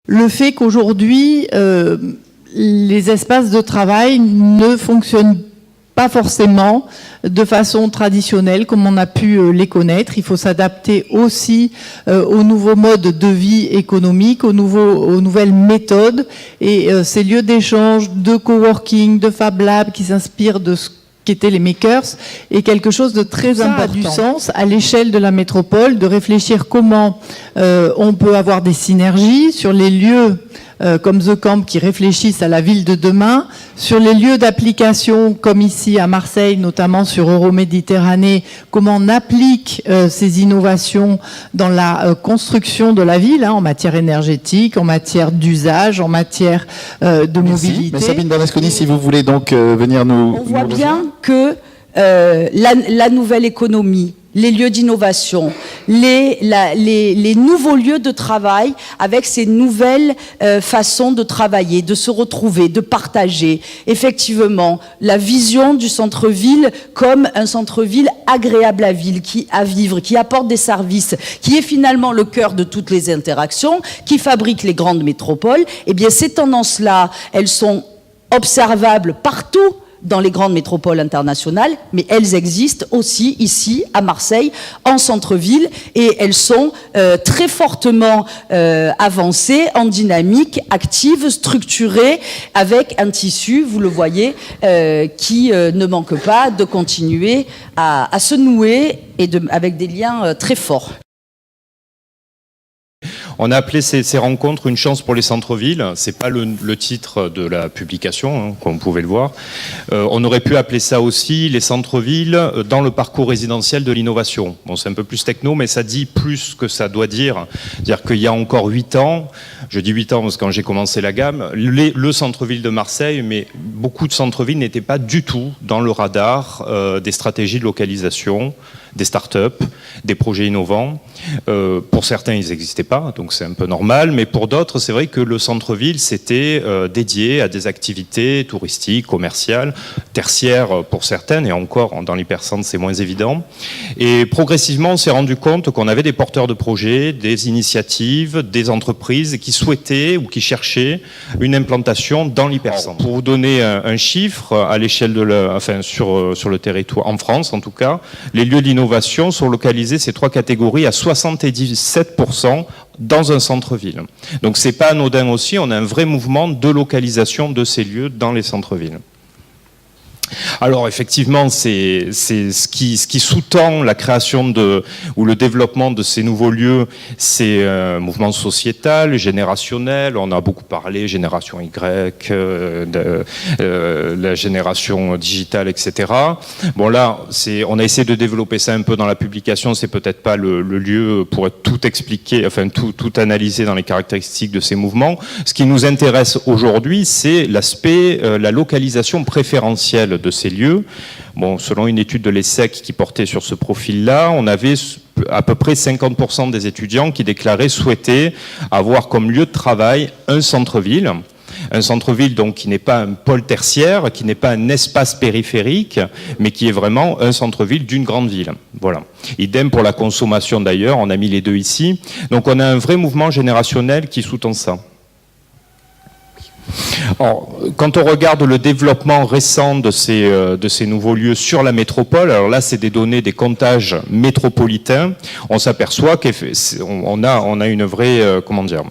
Le fait qu'aujourd'hui, les espaces de travail ne fonctionnent pas forcément de façon traditionnelle comme on a pu les connaître. Il faut s'adapter aussi aux nouveaux modes de vie économique, aux nouvelles méthodes. Et ces lieux d'échange, de coworking, de Fab Lab qui s'inspirent de ce qu'étaient les makers, est quelque chose de très important. Ça a du sens à l'échelle de la métropole de réfléchir comment on peut avoir des synergies sur les lieux comme The Camp qui réfléchissent à la ville de demain, sur les lieux d'application comme ici à Marseille, notamment sur Euroméditerranée, comment on applique ces innovations dans la construction de la ville, en matière énergétique, en matière d'usage, en matière de mobilité. Mais Sabine Bernasconi, si vous voulez donc venir nous... On voit bien que la nouvelle économie, les lieux d'innovation, les nouveaux lieux de travail avec ces nouvelles façons de travailler, de se retrouver, de partager. Effectivement, la vision du centre-ville comme un centre-ville agréable à vivre, qui apporte des services, qui est finalement le cœur de toutes les interactions, qui fabrique les grandes métropoles. Eh bien, ces tendances-là, elles sont observables partout dans les grandes métropoles internationales, mais elles existent aussi ici, à Marseille, en centre-ville, et elles sont très fortement avancées, en dynamique, actives, structurées, avec un tissu, vous le voyez, qui ne manque pas de continuer à se nouer et avec des liens très forts. On a appelé ces rencontres une chance pour les centres-villes. C'est pas le titre de la publication, comme vous pouvez le voir. On aurait pu appeler ça aussi les centres-villes dans le parcours résidentiel de l'innovation. Bon, c'est un peu plus techno, mais ça dit plus que ça doit dire. C'est-à-dire qu'il y a encore 8 ans, je dis 8 ans parce que quand j'ai commencé la gamme, le centre-ville de Marseille, mais beaucoup de centres-villes n'étaient pas du tout dans le radar des stratégies de localisation, des start-up, des projets innovants. Pour certains, ils n'existaient pas, donc c'est un peu normal, mais pour d'autres, c'est vrai que le centre-ville, c'était dédié à des activités touristiques, commerciales, tertiaires pour certaines, et encore, dans l'hypercentre, c'est moins évident. Et progressivement, on s'est rendu compte qu'on avait des porteurs de projets, des initiatives, des entreprises qui souhaitaient ou qui cherchaient une implantation dans l'hypercentre. Pour vous donner un chiffre, à l'échelle sur le territoire, en France en tout cas, les lieux d'innovation sont localisés, ces 3 catégories, à 77% dans un centre-ville. Donc c'est pas anodin aussi, on a un vrai mouvement de localisation de ces lieux dans les centres-villes. Alors effectivement, c'est ce qui sous-tend la création ou le développement de ces nouveaux lieux, c'est un mouvement sociétal, générationnel. On a beaucoup parlé, génération Y, la génération digitale, etc. Bon là, on a essayé de développer ça un peu dans la publication. C'est peut-être pas le lieu pour tout expliquer, enfin tout analyser dans les caractéristiques de ces mouvements. Ce qui nous intéresse aujourd'hui, c'est l'aspect, la localisation préférentielle de ces lieux. Bon, selon une étude de l'ESSEC qui portait sur ce profil-là, on avait à peu près 50% des étudiants qui déclaraient souhaiter avoir comme lieu de travail un centre-ville. Un centre-ville donc qui n'est pas un pôle tertiaire, qui n'est pas un espace périphérique, mais qui est vraiment un centre-ville d'une grande ville. Voilà. Idem pour la consommation d'ailleurs, on a mis les deux ici. Donc on a un vrai mouvement générationnel qui sous-tend ça. Alors, quand on regarde le développement récent de ces nouveaux lieux sur la métropole, alors là c'est des données des comptages métropolitains, on s'aperçoit qu'on a une vraie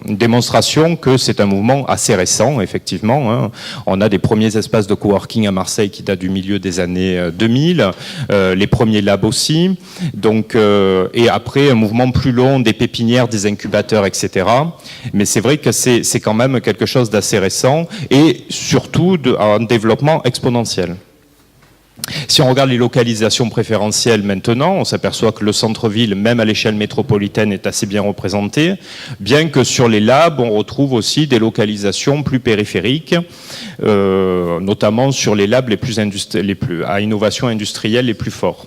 une démonstration que c'est un mouvement assez récent effectivement. On a des premiers espaces de coworking à Marseille qui datent du milieu des années 2000, les premiers labs aussi, donc et après un mouvement plus long des pépinières, des incubateurs, etc. Mais c'est vrai que c'est quand même quelque chose d'assez récent. Et surtout un développement exponentiel. Si on regarde les localisations préférentielles maintenant, on s'aperçoit que le centre-ville, même à l'échelle métropolitaine, est assez bien représenté, bien que sur les labs, on retrouve aussi des localisations plus périphériques, notamment sur les labs à innovation industrielle les plus forts.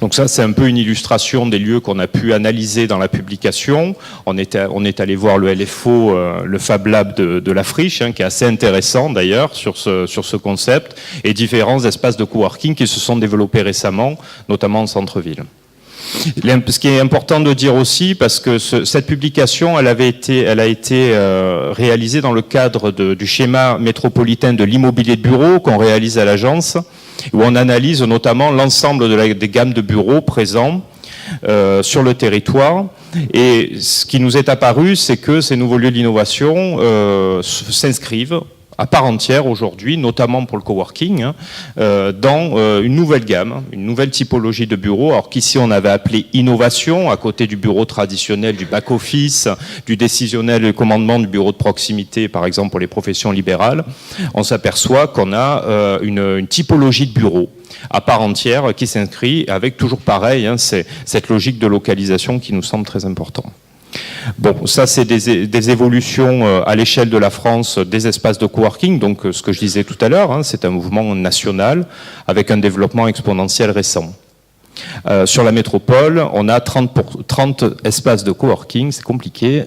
Donc ça, c'est un peu une illustration des lieux qu'on a pu analyser dans la publication. On est allé voir le LFO, le Fab Lab de la Friche, qui est assez intéressant d'ailleurs sur ce concept, et différents espaces de coworking qui se sont développés récemment, notamment en centre-ville. Ce qui est important de dire aussi, parce que cette publication, elle a été réalisée dans le cadre du schéma métropolitain de l'immobilier de bureau qu'on réalise à l'agence, où on analyse notamment l'ensemble des gammes de bureaux présents sur le territoire. Et ce qui nous est apparu, c'est que ces nouveaux lieux d'innovation s'inscrivent à part entière aujourd'hui, notamment pour le coworking, dans une nouvelle gamme, une nouvelle typologie de bureaux, alors qu'ici on avait appelé innovation, à côté du bureau traditionnel, du back-office, du décisionnel et commandement, du bureau de proximité, par exemple pour les professions libérales. On s'aperçoit qu'on a une typologie de bureaux à part entière qui s'inscrit avec toujours pareil, c'est cette logique de localisation qui nous semble très importante. Bon, ça c'est des évolutions à l'échelle de la France des espaces de coworking, donc ce que je disais tout à l'heure, c'est un mouvement national avec un développement exponentiel récent. Sur la métropole, on a 30 espaces de coworking, c'est compliqué,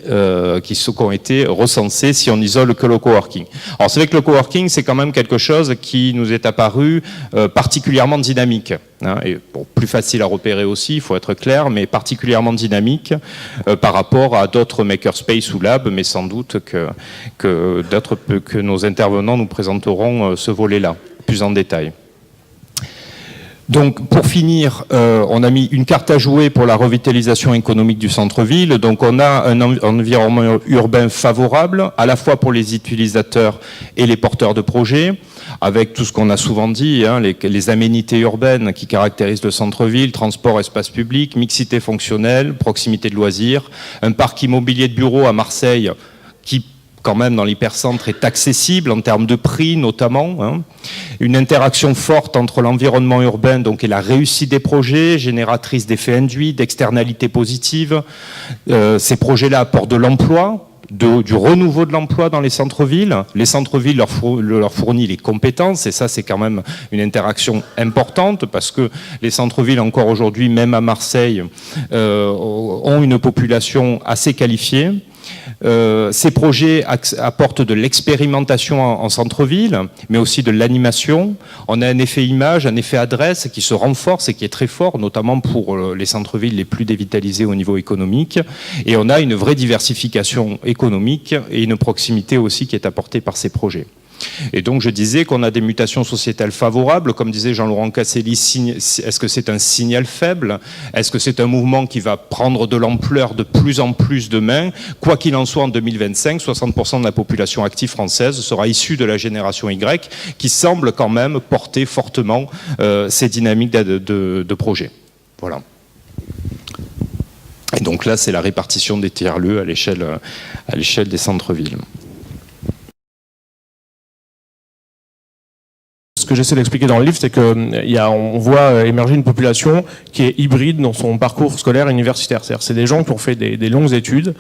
qui ont été recensés si on isole que le coworking. Alors c'est vrai que le coworking, c'est quand même quelque chose qui nous est apparu particulièrement dynamique. Et bon, plus facile à repérer aussi, il faut être clair, mais particulièrement dynamique par rapport à d'autres makerspace ou labs, mais sans doute que nos intervenants nous présenteront ce volet-là, plus en détail. Donc, pour finir, on a mis une carte à jouer pour la revitalisation économique du centre-ville. Donc, on a un environnement urbain favorable, à la fois pour les utilisateurs et les porteurs de projets, avec tout ce qu'on a souvent dit, les aménités urbaines qui caractérisent le centre-ville, transport, espace public, mixité fonctionnelle, proximité de loisirs, un parc immobilier de bureaux à Marseille qui quand même dans l'hypercentre est accessible en termes de prix notamment, une interaction forte entre l'environnement urbain donc, et la réussite des projets, génératrice d'effets induits, d'externalités positives. Ces projets-là apportent de l'emploi, du renouveau de l'emploi dans les centres-villes. Les centres-villes leur fournissent les compétences et ça c'est quand même une interaction importante parce que les centres-villes encore aujourd'hui, même à Marseille, ont une population assez qualifiée. Ces projets apportent de l'expérimentation en centre-ville, mais aussi de l'animation. On a un effet image, un effet adresse qui se renforce et qui est très fort, notamment pour les centres-villes les plus dévitalisés au niveau économique. Et on a une vraie diversification économique et une proximité aussi qui est apportée par ces projets. Et donc je disais qu'on a des mutations sociétales favorables, comme disait Jean-Laurent Casselli, est-ce que c'est un signal faible? Est-ce que c'est un mouvement qui va prendre de l'ampleur de plus en plus demain? Quoi qu'il en soit, en 2025, 60% de la population active française sera issue de la génération Y, qui semble quand même porter fortement ces dynamiques de projets. Voilà. Et donc là, c'est la répartition des tiers-lieux à l'échelle des centres-villes. Ce que j'essaie d'expliquer dans le livre, c'est qu'on voit émerger une population qui est hybride dans son parcours scolaire universitaire. C'est-à-dire c'est des gens qui ont fait des longues études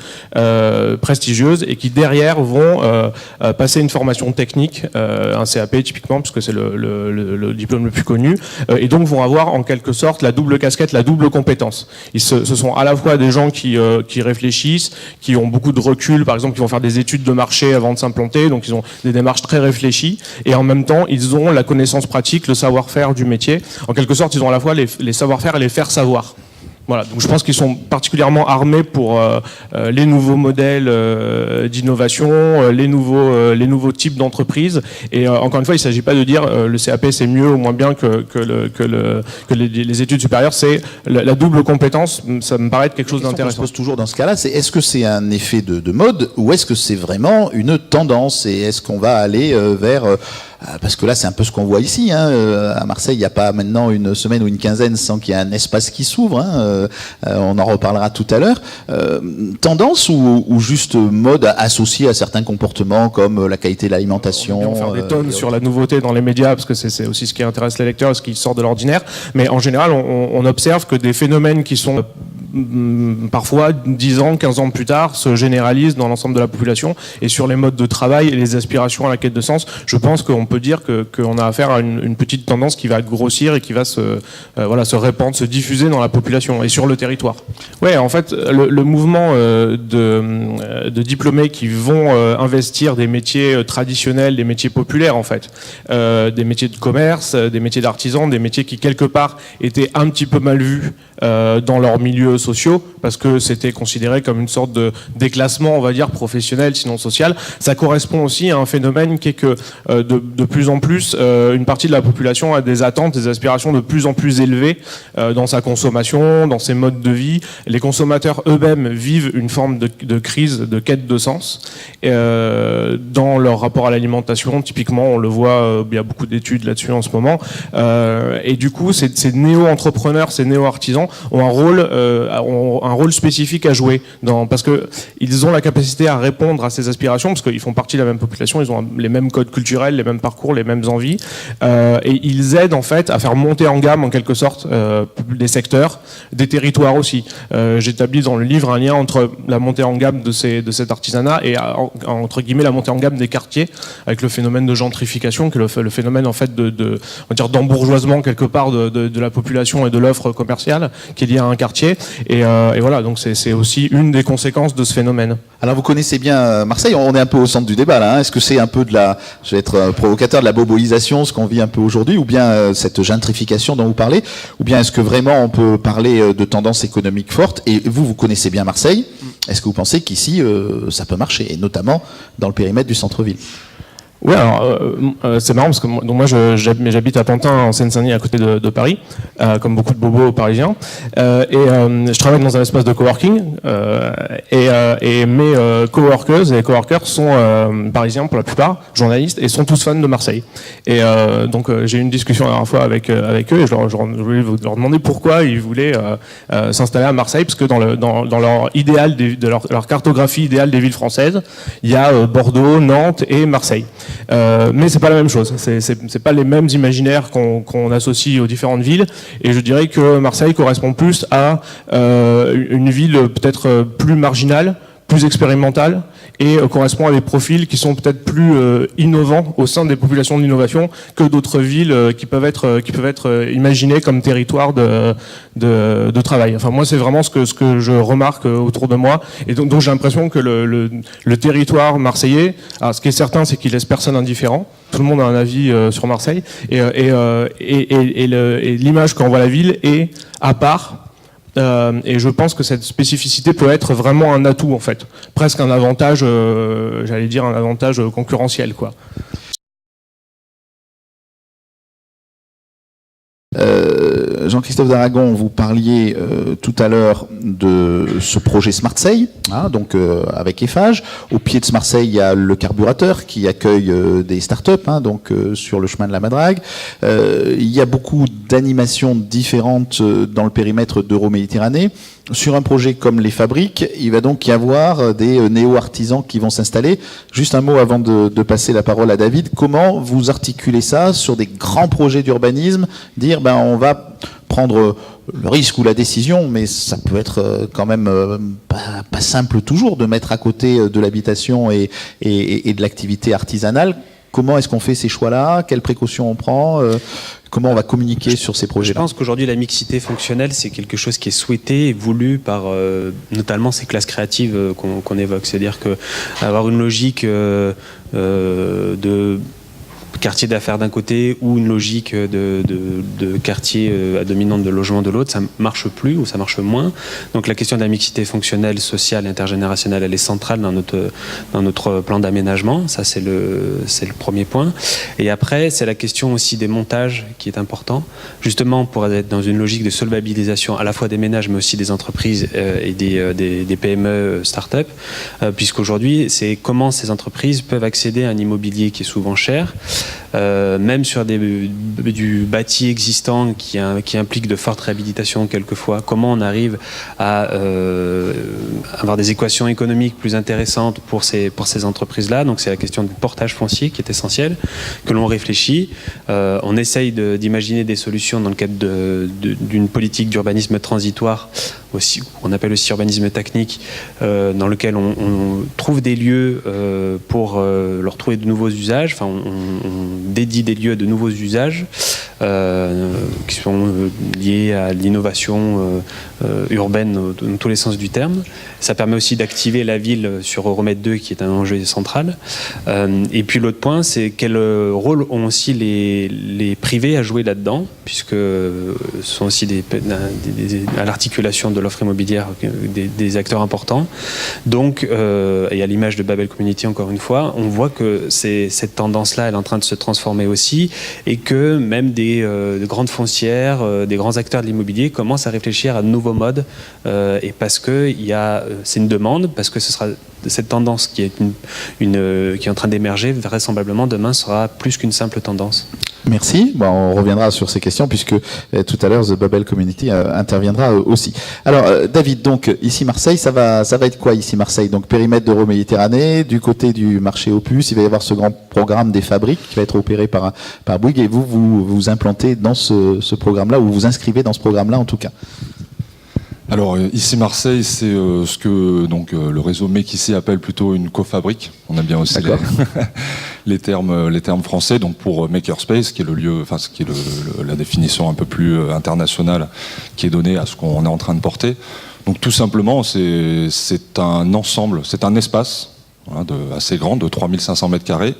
prestigieuses et qui derrière vont passer une formation technique, un CAP typiquement, puisque c'est le diplôme le plus connu, et donc vont avoir en quelque sorte la double casquette, la double compétence. Ce sont à la fois des gens qui réfléchissent, qui ont beaucoup de recul, par exemple qui vont faire des études de marché avant de s'implanter, donc ils ont des démarches très réfléchies, et en même temps ils ont la connaissance pratique, le savoir-faire du métier. En quelque sorte, ils ont à la fois les savoir-faire et les faire savoir. Voilà, donc je pense qu'ils sont particulièrement armés pour les nouveaux modèles d'innovation, les nouveaux types d'entreprises. Et encore une fois, il ne s'agit pas de dire le CAP c'est mieux ou moins bien que les études supérieures. C'est la double compétence. Ça me paraît être quelque chose d'intéressant. On se pose toujours dans ce cas-là, c'est est-ce que c'est un effet de mode ou est-ce que c'est vraiment une tendance et est-ce qu'on va aller vers parce que là, c'est un peu ce qu'on voit ici. À Marseille, il n'y a pas maintenant une semaine ou une quinzaine sans qu'il y ait un espace qui s'ouvre. On en reparlera tout à l'heure. Tendance ou juste mode associé à certains comportements comme la qualité de l'alimentation. On va faire des tonnes sur la nouveauté dans les médias parce que c'est aussi ce qui intéresse les lecteurs, ce qui sort de l'ordinaire. Mais en général, on observe que des phénomènes qui sont parfois 10 ans, 15 ans plus tard, se généralise dans l'ensemble de la population. Et sur les modes de travail et les aspirations à la quête de sens, je pense qu'on peut dire qu'on a affaire à une petite tendance qui va grossir et qui va se répandre, se diffuser dans la population et sur le territoire. Ouais, en fait, le mouvement de diplômés qui vont investir des métiers traditionnels, des métiers populaires en fait, des métiers de commerce, des métiers d'artisans, des métiers qui quelque part étaient un petit peu mal vus dans leurs milieux sociaux parce que c'était considéré comme une sorte de déclassement, on va dire, professionnel, sinon social. Ça correspond aussi à un phénomène qui est que de plus en plus, une partie de la population a des attentes, des aspirations de plus en plus élevées dans sa consommation, dans ses modes de vie. Les consommateurs eux-mêmes vivent une forme de crise, de quête de sens dans leur rapport à l'alimentation. Typiquement, on le voit, il y a beaucoup d'études là-dessus en ce moment. Et du coup, ces néo-entrepreneurs, ces néo-artisans ont un rôle spécifique à jouer parce que ils ont la capacité à répondre à ces aspirations parce qu'ils font partie de la même population, ils ont les mêmes codes culturels, les mêmes parcours, les mêmes envies, et ils aident en fait à faire monter en gamme en quelque sorte des secteurs, des territoires aussi. J'établis dans le livre un lien entre la montée en gamme de cet artisanat et entre guillemets la montée en gamme des quartiers avec le phénomène de gentrification, qui est le phénomène en fait on va dire d'embourgeoisement quelque part de la population et de l'offre commerciale qui est liée à un quartier. Et voilà, donc c'est aussi une des conséquences de ce phénomène. Alors vous connaissez bien Marseille, on est un peu au centre du débat là, hein. Est-ce que c'est un peu je vais être provocateur, de la boboisation, ce qu'on vit un peu aujourd'hui, ou bien cette gentrification dont vous parlez, ou bien est-ce que vraiment on peut parler de tendances économiques fortes? Et vous connaissez bien Marseille, est-ce que vous pensez qu'ici ça peut marcher, et notamment dans le périmètre du centre-ville? Oui, alors c'est marrant parce que moi j'habite à Pantin en Seine-Saint-Denis à côté de Paris, comme beaucoup de bobos parisiens, et je travaille dans un espace de coworking et mes coworkeuses et coworkers sont parisiens pour la plupart, journalistes, et sont tous fans de Marseille. Et donc j'ai eu une discussion la dernière fois avec eux et je voulais leur demander pourquoi ils voulaient s'installer à Marseille, parce que dans leur idéal de leur cartographie idéale des villes françaises, il y a Bordeaux, Nantes et Marseille. Mais c'est pas la même chose, c'est pas les mêmes imaginaires qu'on associe aux différentes villes, et je dirais que Marseille correspond plus à une ville peut-être plus marginale, plus expérimentale, et correspond à des profils qui sont peut-être plus innovants au sein des populations de l'innovation que d'autres villes qui peuvent être imaginées comme territoire de travail. Enfin, moi, c'est vraiment ce que je remarque autour de moi, et donc j'ai l'impression que le territoire marseillais, alors, ce qui est certain, c'est qu'il laisse personne indifférent. Tout le monde a un avis sur Marseille, et l'image qu'envoie la ville est à part. Et je pense que cette spécificité peut être vraiment un atout en fait, presque un avantage, j'allais dire un avantage concurrentiel quoi. Jean-Christophe d'Aragon, vous parliez tout à l'heure de ce projet Smartseille, hein, donc avec Eiffage. Au pied de Smartseille, il y a le carburateur qui accueille des startups, hein, donc sur le chemin de la Madrague. Il y a beaucoup d'animations différentes dans le périmètre d'Euroméditerranée. Sur un projet comme les fabriques, il va donc y avoir des néo-artisans qui vont s'installer. Juste un mot avant de passer la parole à David. Comment vous articulez ça sur des grands projets d'urbanisme? Dire, on va prendre le risque ou la décision, mais ça peut être quand même pas simple toujours de mettre à côté de l'habitation et de l'activité artisanale. Comment est-ce qu'on fait ces choix-là? Quelles précautions on prend? Comment on va communiquer sur ces projets-là? Je pense qu'aujourd'hui, la mixité fonctionnelle, c'est quelque chose qui est souhaité et voulu par notamment ces classes créatives qu'on évoque. C'est-à-dire que avoir une logique de quartier d'affaires d'un côté ou une logique de quartier à dominante de logement de l'autre, ça marche plus ou ça marche moins. Donc la question de la mixité fonctionnelle, sociale, intergénérationnelle, elle est centrale dans notre plan d'aménagement. Ça, c'est le premier point. Et après, c'est la question aussi des montages qui est important, justement pour être dans une logique de solvabilisation à la fois des ménages mais aussi des entreprises et des PME start-up, puisqu'aujourd'hui, c'est comment ces entreprises peuvent accéder à un immobilier qui est souvent cher, même sur du bâti existant qui implique de fortes réhabilitations quelquefois, comment on arrive à avoir des équations économiques plus intéressantes pour ces entreprises-là. Donc c'est la question du portage foncier qui est essentielle, que l'on réfléchit. On essaye d'imaginer des solutions dans le cadre d'une politique d'urbanisme transitoire on appelle aussi urbanisme technique, dans lequel on trouve des lieux pour leur trouver de nouveaux usages, enfin on dédie des lieux à de nouveaux usages qui sont liés à l'innovation urbaine dans tous les sens du terme. Ça permet aussi d'activer la ville sur Euromède 2 qui est un enjeu central. Et puis l'autre point, c'est quel rôle ont aussi les privés à jouer là-dedans, puisque ce sont aussi à l'articulation de l'offre immobilière des acteurs importants. Donc, et à l'image de Babel Community encore une fois, on voit que cette tendance-là, elle est en train de se transformer aussi, et que même de grandes foncières, des grands acteurs de l'immobilier commencent à réfléchir à de nouveaux modes, et parce que c'est une demande, parce que ce sera cette tendance qui est qui est en train d'émerger, vraisemblablement demain sera plus qu'une simple tendance. Merci. Bon, on reviendra sur ces questions puisque tout à l'heure The Babel Community interviendra aussi. Alors David, donc ici Marseille, ça va être quoi ici Marseille? Donc périmètre d'Euroméditerranée, du côté du marché Opus, il va y avoir ce grand programme des fabriques qui va être opéré par Bouygues, et vous implantez dans ce programme-là, ou vous inscrivez dans ce programme-là en tout cas. Alors ici Marseille, c'est ce que le réseau MEC ici appelle plutôt une cofabrique. On a bien aussi les termes français. Donc pour Makerspace, qui est le lieu, enfin qui est la définition un peu plus internationale qui est donnée à ce qu'on est en train de porter. Donc tout simplement, c'est un ensemble, c'est un espace assez grand de 3500 mètres carrés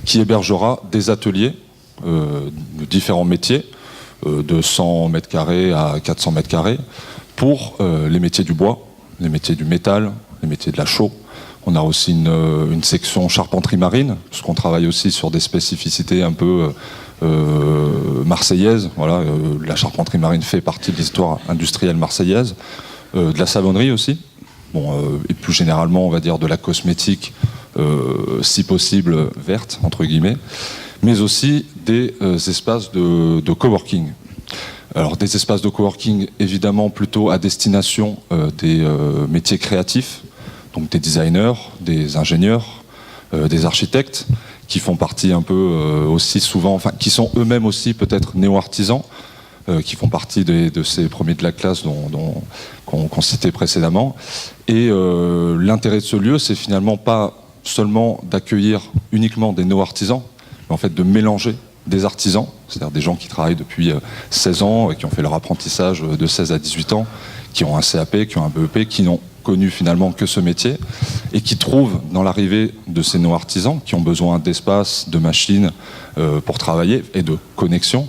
qui hébergera des ateliers de différents métiers, de 100 mètres carrés à 400 mètres carrés. Pour les métiers du bois, les métiers du métal, les métiers de la chaux. On a aussi une section charpenterie marine, puisqu'on travaille aussi sur des spécificités un peu marseillaises. Voilà, la charpenterie marine fait partie de l'histoire industrielle marseillaise. De la savonnerie aussi. Et plus généralement, on va dire de la cosmétique, si possible verte, entre guillemets. Mais aussi des espaces de coworking. Alors des espaces de coworking évidemment plutôt à destination des métiers créatifs, donc des designers, des ingénieurs, des architectes, qui font partie un peu aussi souvent, enfin qui sont eux-mêmes aussi peut-être néo-artisans, qui font partie de ces premiers de la classe qu'on citait précédemment. Et l'intérêt de ce lieu, c'est finalement pas seulement d'accueillir uniquement des néo-artisans, mais en fait de mélanger des artisans, c'est-à-dire des gens qui travaillent depuis 16 ans, qui ont fait leur apprentissage de 16 à 18 ans, qui ont un CAP, qui ont un BEP, qui n'ont connu finalement que ce métier, et qui trouvent dans l'arrivée de ces néo-artisans, qui ont besoin d'espace, de machines pour travailler, et de connexion,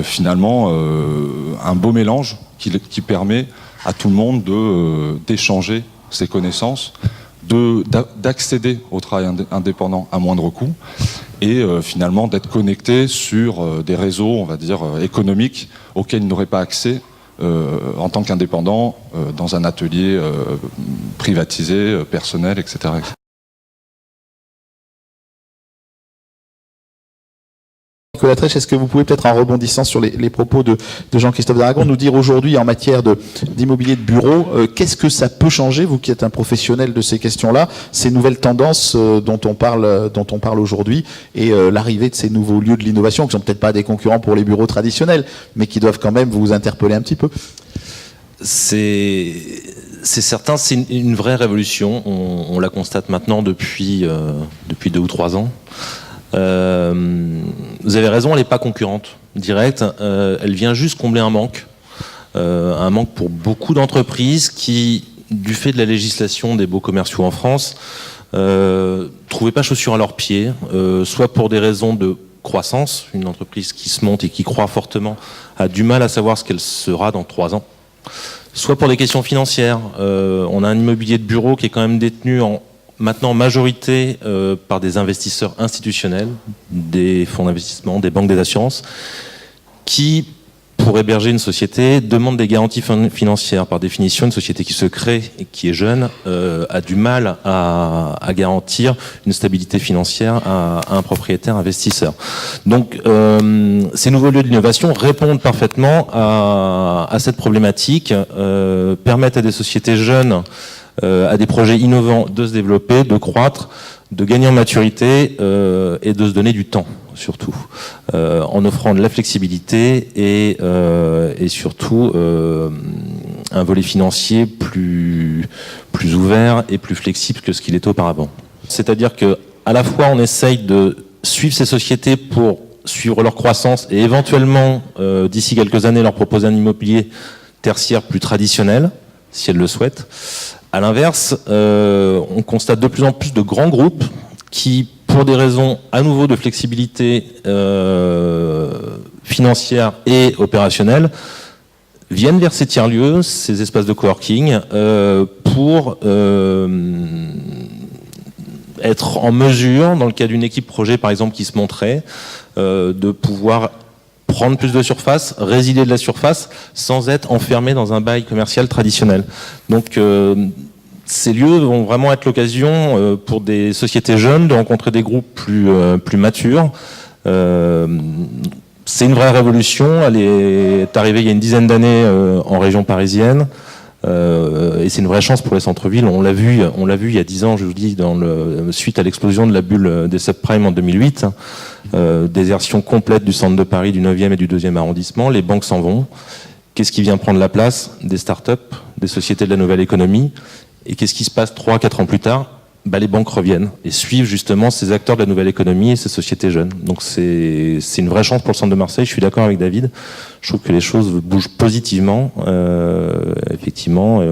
finalement un beau mélange qui permet à tout le monde d'échanger ses connaissances, d'accéder au travail indépendant à moindre coût, et finalement d'être connecté sur des réseaux, on va dire, économiques auxquels ils n'auraient pas accès en tant qu'indépendant dans un atelier privatisé, personnel, etc. Nicolas Trèche, est-ce que vous pouvez peut-être, en rebondissant sur les propos de Jean-Christophe d'Aragon, nous dire aujourd'hui en matière d'immobilier de bureau, qu'est-ce que ça peut changer, vous qui êtes un professionnel de ces questions-là, ces nouvelles tendances dont on parle aujourd'hui, et l'arrivée de ces nouveaux lieux de l'innovation, qui sont peut-être pas des concurrents pour les bureaux traditionnels, mais qui doivent quand même vous interpeller un petit peu? C'est certain, c'est une vraie révolution. On la constate maintenant depuis 2 ou 3 ans. Vous avez raison, elle n'est pas concurrente directe, elle vient juste combler un manque pour beaucoup d'entreprises qui, du fait de la législation des baux commerciaux en France, trouvaient pas chaussures à leurs pieds, soit pour des raisons de croissance. Une entreprise qui se monte et qui croit fortement a du mal à savoir ce qu'elle sera dans 3 ans, soit pour des questions financières. On a un immobilier de bureau qui est quand même détenu maintenant en majorité par des investisseurs institutionnels, des fonds d'investissement, des banques, des assurances, qui, pour héberger une société, demandent des garanties financières. Par définition, une société qui se crée et qui est jeune a du mal à garantir une stabilité financière à un propriétaire investisseur. Donc, ces nouveaux lieux d'innovation répondent parfaitement à cette problématique, permettent à des sociétés jeunes, à des projets innovants de se développer, de croître, de gagner en maturité et de se donner du temps, surtout, en offrant de la flexibilité et surtout un volet financier plus ouvert et plus flexible que ce qu'il était auparavant. C'est-à-dire que à la fois on essaye de suivre ces sociétés pour suivre leur croissance et éventuellement d'ici quelques années leur proposer un immobilier tertiaire plus traditionnel si elles le souhaitent. À l'inverse, on constate de plus en plus de grands groupes qui, pour des raisons à nouveau de flexibilité financière et opérationnelle, viennent vers ces tiers-lieux, ces espaces de coworking, pour être en mesure, dans le cas d'une équipe projet par exemple qui se montrait, de pouvoir prendre plus de surface, résilier de la surface, sans être enfermé dans un bail commercial traditionnel. Donc ces lieux vont vraiment être l'occasion pour des sociétés jeunes de rencontrer des groupes plus matures. C'est une vraie révolution, elle est arrivée il y a une dizaine d'années en région parisienne. Et c'est une vraie chance pour les centres-villes. On l'a vu il y a 10 ans, je vous dis, suite à l'explosion de la bulle des subprimes en 2008. Désertion complète du centre de Paris, du 9e et du 2e arrondissement. Les banques s'en vont. Qu'est-ce qui vient prendre la place? Des start-up, des sociétés de la nouvelle économie. Et qu'est-ce qui se passe 3-4 ans plus tard? Les banques reviennent et suivent justement ces acteurs de la nouvelle économie et ces sociétés jeunes. Donc c'est une vraie chance pour le centre de Marseille. Je suis d'accord avec David. Je trouve que les choses bougent positivement. Effectivement,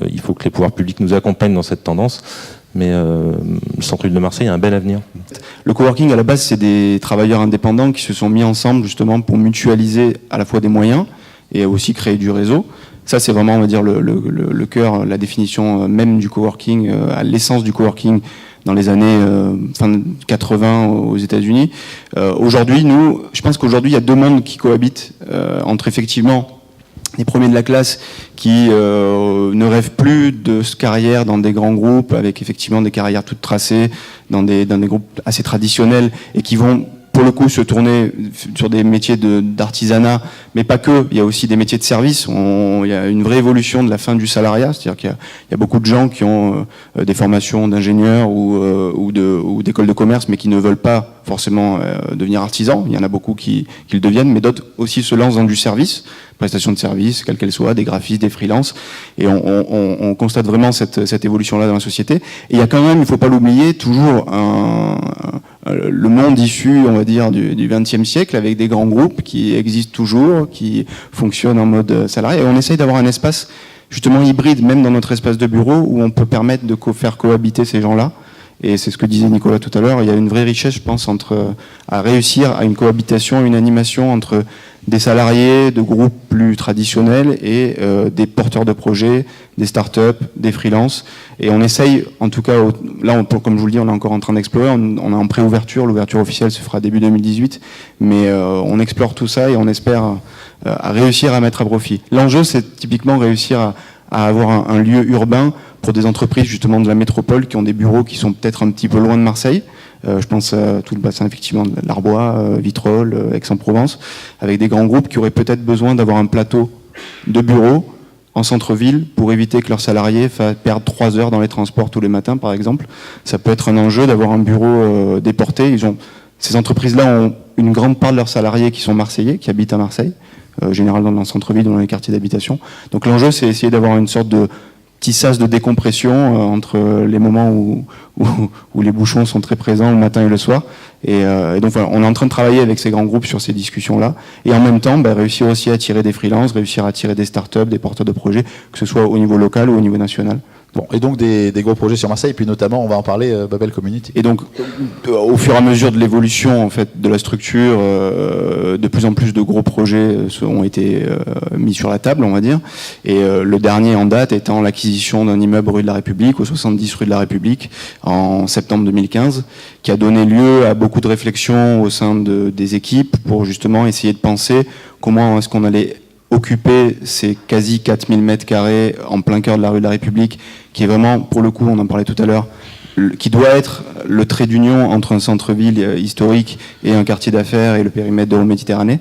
il faut que les pouvoirs publics nous accompagnent dans cette tendance. Mais le centre-ville de Marseille a un bel avenir. Le coworking, à la base, c'est des travailleurs indépendants qui se sont mis ensemble justement pour mutualiser à la fois des moyens et aussi créer du réseau. Ça, c'est vraiment, on va dire, le cœur, la définition même du coworking, à l'essence du coworking dans les années fin 80 aux États-Unis. Aujourd'hui, je pense qu'aujourd'hui, il y a deux mondes qui cohabitent entre effectivement les premiers de la classe qui ne rêvent plus de carrière dans des grands groupes avec effectivement des carrières toutes tracées dans des groupes assez traditionnels et qui vont pour le coup se tourner sur des métiers d'artisanat, mais pas que. Il y a aussi des métiers de service. Il y a une vraie évolution de la fin du salariat, c'est-à-dire qu'il y a beaucoup de gens qui ont des formations d'ingénieurs ou d'écoles de commerce, mais qui ne veulent pas forcément devenir artisans. Il y en a beaucoup qui le deviennent, mais d'autres aussi se lancent dans du service, prestation de service, quelle qu'elle soit, des graphistes, des freelances. Et on constate vraiment cette évolution-là dans la société. Et il y a quand même, il ne faut pas l'oublier, toujours le monde issu, on va dire, du XXe siècle, avec des grands groupes qui existent toujours, qui fonctionnent en mode salarié. Et on essaye d'avoir un espace justement hybride, même dans notre espace de bureau, où on peut permettre de faire cohabiter ces gens-là. Et c'est ce que disait Nicolas tout à l'heure, il y a une vraie richesse, je pense, à réussir à une cohabitation, une animation entre des salariés de groupes plus traditionnels et des porteurs de projets, des startups, des freelances. Et on essaye, en tout cas, là, comme je vous le dis, on est encore en train d'explorer, on est en préouverture, l'ouverture officielle se fera début 2018, mais on explore tout ça et on espère à réussir à mettre à profit. L'enjeu, c'est typiquement réussir à avoir un lieu urbain pour des entreprises justement de la métropole qui ont des bureaux qui sont peut-être un petit peu loin de Marseille. Je pense à tout le bassin effectivement de l'Arbois, Vitrolles, Aix-en-Provence, avec des grands groupes qui auraient peut-être besoin d'avoir un plateau de bureaux en centre-ville pour éviter que leurs salariés perdent 3 heures dans les transports tous les matins, par exemple. Ça peut être un enjeu d'avoir un bureau déporté. Ces entreprises-là ont une grande part de leurs salariés qui sont marseillais, qui habitent à Marseille, généralement dans le centre-ville ou dans les quartiers d'habitation. Donc l'enjeu, c'est essayer d'avoir une sorte de petit sas de décompression entre les moments où les bouchons sont très présents le matin et le soir. Et donc voilà, on est en train de travailler avec ces grands groupes sur ces discussions-là. Et en même temps, réussir aussi à attirer des freelances, réussir à attirer des startups, des porteurs de projets, que ce soit au niveau local ou au niveau national. Bon, et donc des gros projets sur Marseille, et puis notamment, on va en parler, Babel Community. Et donc, au fur et à mesure de l'évolution en fait de la structure, de plus en plus de gros projets ont été mis sur la table, on va dire. Et le dernier en date étant l'acquisition d'un immeuble rue de la République, au 70 rue de la République, en septembre 2015, qui a donné lieu à beaucoup de réflexions au sein des équipes pour justement essayer de penser comment est-ce qu'on allait occuper ces quasi 4000 mètres carrés en plein cœur de la rue de la République, qui est vraiment, pour le coup, on en parlait tout à l'heure, qui doit être le trait d'union entre un centre-ville historique et un quartier d'affaires et le périmètre de l'Euroméditerranée.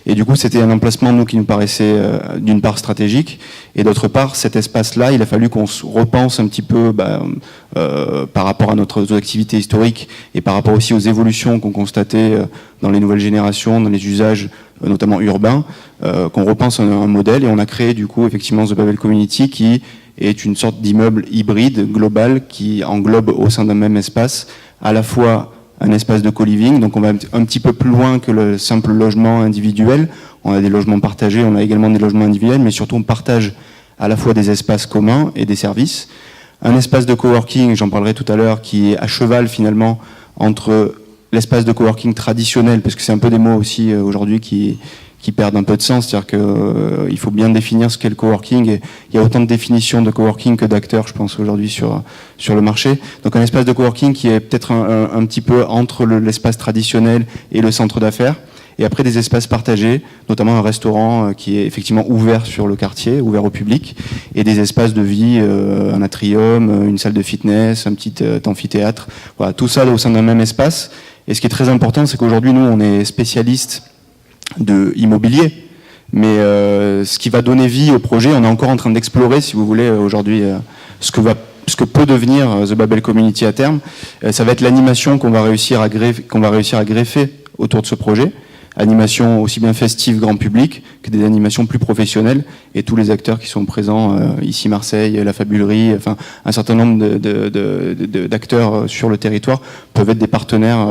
Et du coup, c'était un emplacement, nous, qui nous paraissait d'une part stratégique, et d'autre part, cet espace-là, il a fallu qu'on se repense un petit peu par rapport à nos activités historiques et par rapport aussi aux évolutions qu'on constatait dans les nouvelles générations, dans les usages notamment urbains, qu'on repense un modèle, et on a créé du coup effectivement The Babel Community, qui est une sorte d'immeuble hybride global qui englobe au sein d'un même espace à la fois un espace de co-living, donc on va un petit peu plus loin que le simple logement individuel. On a des logements partagés, on a également des logements individuels, mais surtout on partage à la fois des espaces communs et des services. Un espace de coworking, j'en parlerai tout à l'heure, qui est à cheval finalement entre l'espace de coworking traditionnel, parce que c'est un peu des mots aussi aujourd'hui qui perdent un peu de sens, c'est-à-dire qu'il faut bien définir ce qu'est le coworking, et il y a autant de définitions de coworking que d'acteurs, je pense, aujourd'hui sur le marché. Donc un espace de coworking qui est peut-être un petit peu entre l'espace traditionnel et le centre d'affaires, et après des espaces partagés, notamment un restaurant qui est effectivement ouvert sur le quartier, ouvert au public, et des espaces de vie, un atrium, une salle de fitness, un petit amphithéâtre, voilà, tout ça au sein d'un même espace. Et ce qui est très important, c'est qu'aujourd'hui, nous, on est spécialistes de immobilier, mais ce qui va donner vie au projet, on est encore en train d'explorer, si vous voulez, aujourd'hui, ce que peut devenir The Babel Community à terme. Ça va être l'animation qu'on va réussir à greffer autour de ce projet. Animation aussi bien festive grand public que des animations plus professionnelles, et tous les acteurs qui sont présents ici, Marseille, la Fabulerie, enfin un certain nombre d'acteurs sur le territoire peuvent être des partenaires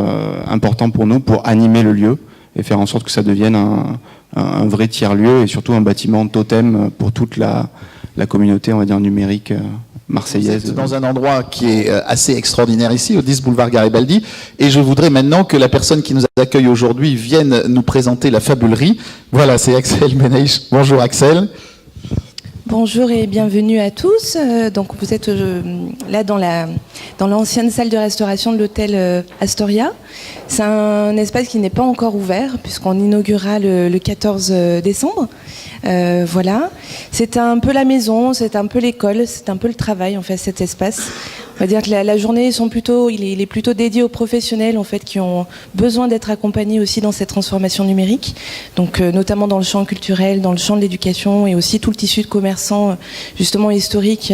importants pour nous pour animer le lieu et faire en sorte que ça devienne un vrai tiers-lieu, et surtout un bâtiment totem pour toute la communauté, on va dire, numérique marseillaise. Vous êtes dans un endroit qui est assez extraordinaire ici, au 10 boulevard Garibaldi, et je voudrais maintenant que la personne qui nous accueille aujourd'hui vienne nous présenter la Fabulerie. Voilà, c'est Axel Beneich. Bonjour Axel. Bonjour et bienvenue à tous. Donc vous êtes là dans l'ancienne salle de restauration de l'hôtel Astoria. C'est un espace qui n'est pas encore ouvert puisqu'on inaugurera le 14 décembre. Voilà, c'est un peu la maison, c'est un peu l'école, c'est un peu le travail en fait, cet espace. On va dire que la journée il est plutôt dédié aux professionnels en fait qui ont besoin d'être accompagnés aussi dans cette transformation numérique. Donc notamment dans le champ culturel, dans le champ de l'éducation, et aussi tout le tissu de commerçants justement historique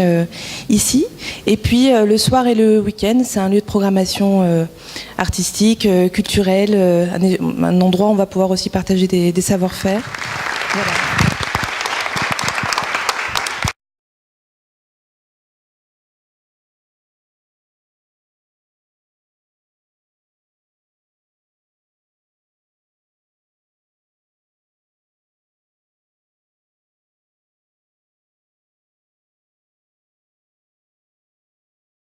ici. Et puis le soir et le week-end, c'est un lieu de programmation artistique, culturelle, un endroit où on va pouvoir aussi partager des savoir-faire. Voilà.